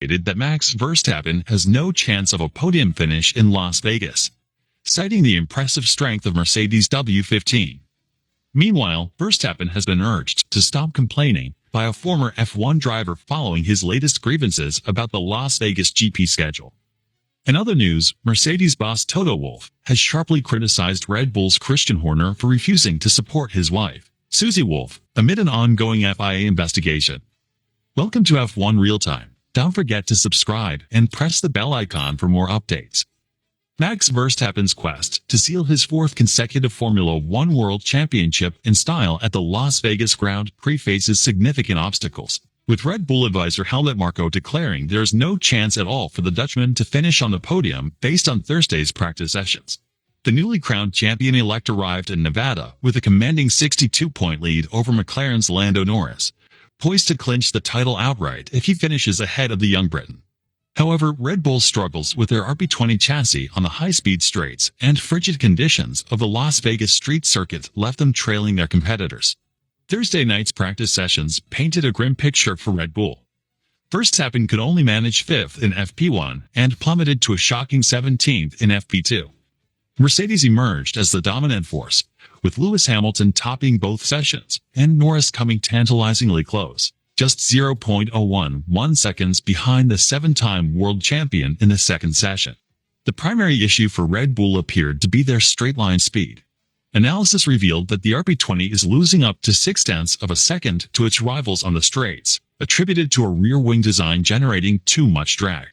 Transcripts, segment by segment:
stated that Max Verstappen has no chance of a podium finish in Las Vegas, citing the impressive strength of Mercedes W15. Meanwhile, Verstappen has been urged to stop complaining by a former F1 driver following his latest grievances about the Las Vegas GP schedule. In other news, Mercedes boss Toto Wolff has sharply criticized Red Bull's Christian Horner for refusing to support his wife, Susie Wolff, amid an ongoing FIA investigation. Welcome to F1 Real Time. Don't forget to subscribe and press the bell icon for more updates. Max Verstappen's quest to seal his fourth consecutive Formula One World Championship in style at the Las Vegas Grand Prix faces significant obstacles, with Red Bull advisor Helmut Marko declaring there is no chance at all for the Dutchman to finish on the podium based on Thursday's practice sessions. The newly crowned champion-elect arrived in Nevada with a commanding 62-point lead over McLaren's Lando Norris, poised to clinch the title outright if he finishes ahead of the young Briton. However, Red Bull struggles with their RB20 chassis on the high-speed straights, and frigid conditions of the Las Vegas street circuit left them trailing their competitors. Thursday night's practice sessions painted a grim picture for Red Bull. Verstappen could only manage fifth in FP1 and plummeted to a shocking 17th in FP2. Mercedes emerged as the dominant force, with Lewis Hamilton topping both sessions and Norris coming tantalizingly close, just 0.011 seconds behind the seven-time world champion in the second session. The primary issue for Red Bull appeared to be their straight-line speed. Analysis revealed that the RB20 is losing up to 0.6 of a second to its rivals on the straights, attributed to a rear-wing design generating too much drag.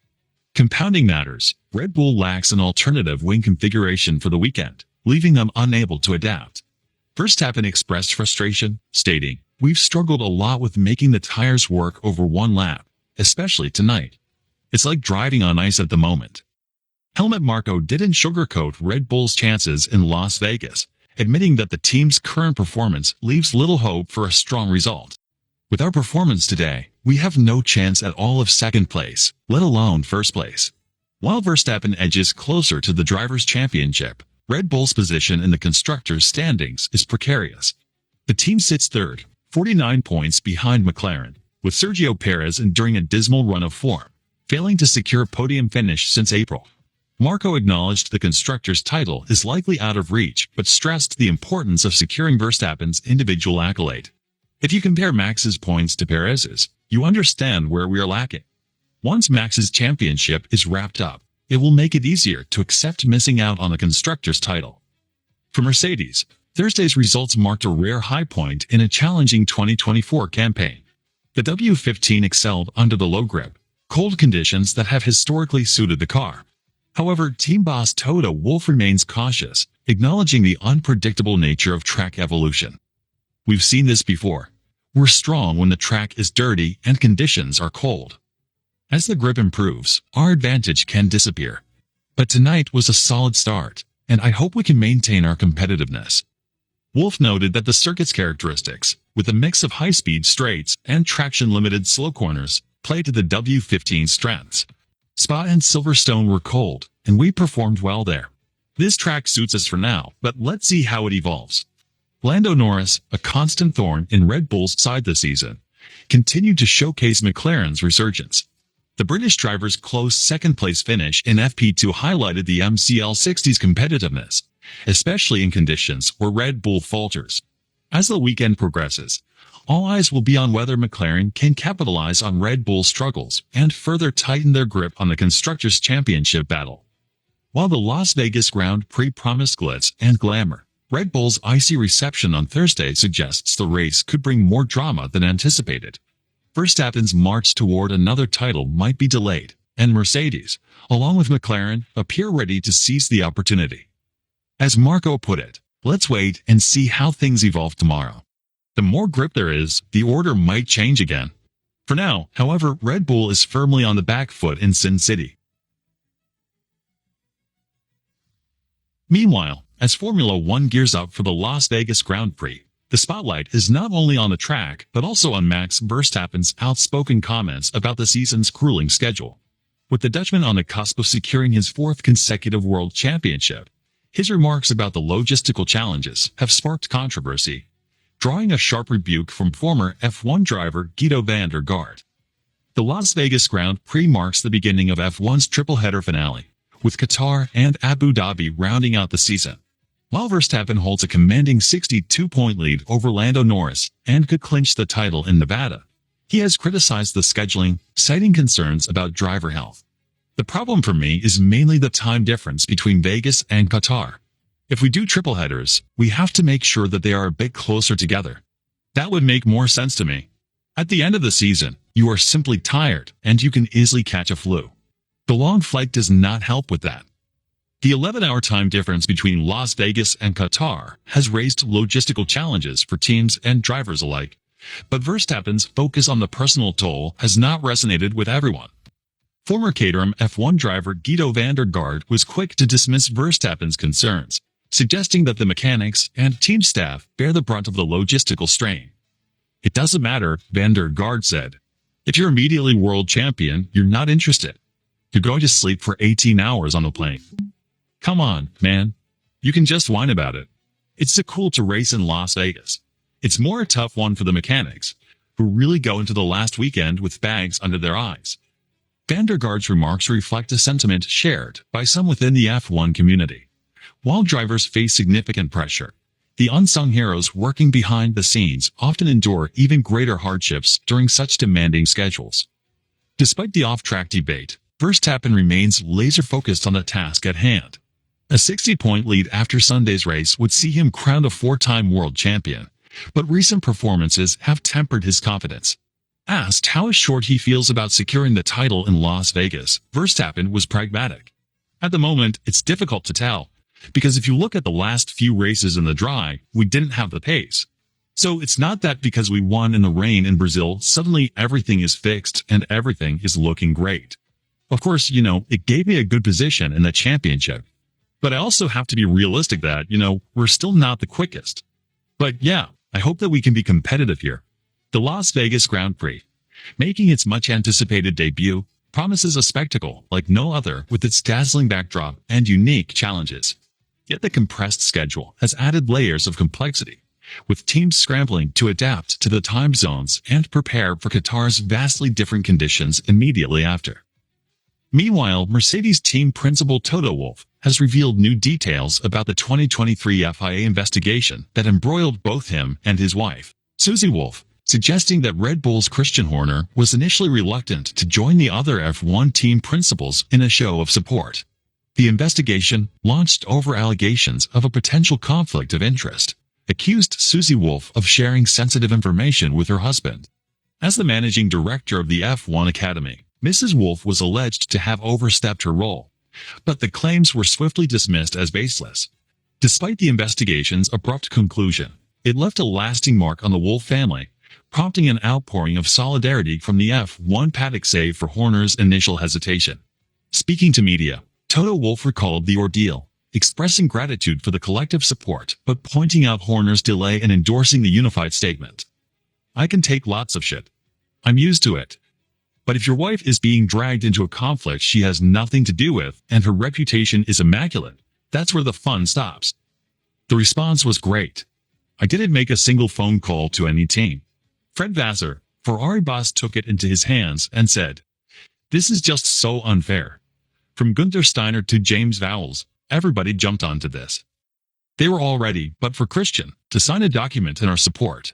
Compounding matters, Red Bull lacks an alternative wing configuration for the weekend, leaving them unable to adapt. Verstappen expressed frustration, stating, "We've struggled a lot with making the tires work over one lap, especially tonight. It's like driving on ice at the moment." Helmut Marko didn't sugarcoat Red Bull's chances in Las Vegas, admitting that the team's current performance leaves little hope for a strong result. "With our performance today, we have no chance at all of second place, let alone first place." While Verstappen edges closer to the Drivers' Championship, Red Bull's position in the Constructors' standings is precarious. The team sits third, 49 points behind McLaren, with Sergio Perez enduring a dismal run of form, failing to secure a podium finish since April. Marko acknowledged the Constructors' title is likely out of reach, but stressed the importance of securing Verstappen's individual accolade. "If you compare Max's points to Perez's, you understand where we are lacking. Once Max's championship is wrapped up, it will make it easier to accept missing out on the Constructors' title." For Mercedes, Thursday's results marked a rare high point in a challenging 2024 campaign. The W15 excelled under the low grip, cold conditions that have historically suited the car. However, team boss Toto Wolff remains cautious, acknowledging the unpredictable nature of track evolution. "We've seen this before. We're strong when the track is dirty and conditions are cold. As the grip improves, our advantage can disappear. But tonight was a solid start, and I hope we can maintain our competitiveness." Wolff noted that the circuit's characteristics, with a mix of high-speed straights and traction-limited slow corners, play to the W15's strengths. "Spa and Silverstone were cold, and we performed well there. This track suits us for now, but let's see how it evolves." Lando Norris, a constant thorn in Red Bull's side this season, continued to showcase McLaren's resurgence. The British driver's close second-place finish in FP2 highlighted the MCL60's competitiveness, especially in conditions where Red Bull falters. As the weekend progresses, all eyes will be on whether McLaren can capitalize on Red Bull's struggles and further tighten their grip on the Constructors' Championship battle. While the Las Vegas Grand Prix promised glitz and glamour, Red Bull's icy reception on Thursday suggests the race could bring more drama than anticipated. Verstappen's march toward another title might be delayed, and Mercedes, along with McLaren, appear ready to seize the opportunity. As Marko put it, "Let's wait and see how things evolve tomorrow. The more grip there is, the order might change again." For now, however, Red Bull is firmly on the back foot in Sin City. Meanwhile, as Formula One gears up for the Las Vegas Grand Prix, the spotlight is not only on the track but also on Max Verstappen's outspoken comments about the season's grueling schedule. With the Dutchman on the cusp of securing his fourth consecutive world championship, his remarks about the logistical challenges have sparked controversy, drawing a sharp rebuke from former F1 driver Guido van der Garde. The Las Vegas Grand Prix marks the beginning of F1's triple-header finale, with Qatar and Abu Dhabi rounding out the season. While Verstappen holds a commanding 62-point lead over Lando Norris and could clinch the title in Nevada, he has criticized the scheduling, citing concerns about driver health. The problem for me is mainly the time difference between Vegas and Qatar. If we do triple headers, we have to make sure that they are a bit closer together. That would make more sense to me. At the end of the season, you are simply tired and you can easily catch a flu. The long flight does not help with that. The 11-hour time difference between Las Vegas and Qatar has raised logistical challenges for teams and drivers alike, but Verstappen's focus on the personal toll has not resonated with everyone. Former Caterham F1 driver Guido van der Garde was quick to dismiss Verstappen's concerns, suggesting that the mechanics and team staff bear the brunt of the logistical strain. "It doesn't matter," van der Garde said. "If you're immediately world champion, you're not interested. You're going to sleep for 18 hours on the plane. Come on, man. You can just whine about it. It's so cool to race in Las Vegas. It's more a tough one for the mechanics, who really go into the last weekend with bags under their eyes." Van der Garde's remarks reflect a sentiment shared by some within the F1 community. While drivers face significant pressure, the unsung heroes working behind the scenes often endure even greater hardships during such demanding schedules. Despite the off-track debate, Verstappen remains laser-focused on the task at hand. A 60-point lead after Sunday's race would see him crowned a four-time world champion, but recent performances have tempered his confidence. Asked how assured he feels about securing the title in Las Vegas, Verstappen was pragmatic. "At the moment, it's difficult to tell, because if you look at the last few races in the dry, we didn't have the pace. So it's not that because we won in the rain in Brazil, suddenly everything is fixed and everything is looking great. Of course, it gave me a good position in the championship. But I also have to be realistic that, we're still not the quickest. But yeah, I hope that we can be competitive here." The Las Vegas Grand Prix, making its much-anticipated debut, promises a spectacle like no other with its dazzling backdrop and unique challenges. Yet the compressed schedule has added layers of complexity, with teams scrambling to adapt to the time zones and prepare for Qatar's vastly different conditions immediately after. Meanwhile, Mercedes team principal Toto Wolff has revealed new details about the 2023 FIA investigation that embroiled both him and his wife, Susie Wolff, suggesting that Red Bull's Christian Horner was initially reluctant to join the other F1 team principals in a show of support. The investigation, launched over allegations of a potential conflict of interest, accused Susie Wolff of sharing sensitive information with her husband. As the managing director of the F1 Academy, Mrs. Wolff was alleged to have overstepped her role, but the claims were swiftly dismissed as baseless. Despite the investigation's abrupt conclusion, it left a lasting mark on the Wolff family, prompting an outpouring of solidarity from the F1 paddock save for Horner's initial hesitation. Speaking to media, Toto Wolff recalled the ordeal, expressing gratitude for the collective support but pointing out Horner's delay in endorsing the unified statement. "I can take lots of shit. I'm used to it. But if your wife is being dragged into a conflict she has nothing to do with and her reputation is immaculate, that's where the fun stops." The response was great. "I didn't make a single phone call to any team." Fred Vassar, Ferrari boss, took it into his hands and said, "This is just so unfair." From Gunther Steiner to James Vowles, everybody jumped onto this. They were all ready, but for Christian, to sign a document in our support.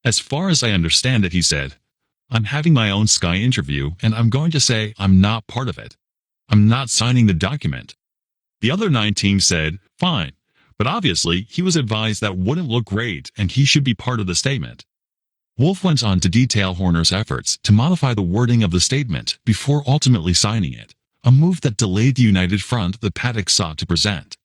"As far as I understand it," he said, "I'm having my own Sky interview and I'm going to say I'm not part of it. I'm not signing the document." The other 9 teams said, "Fine," but obviously he was advised that wouldn't look great and he should be part of the statement. Wolff went on to detail Horner's efforts to modify the wording of the statement before ultimately signing it, a move that delayed the united front the paddock sought to present.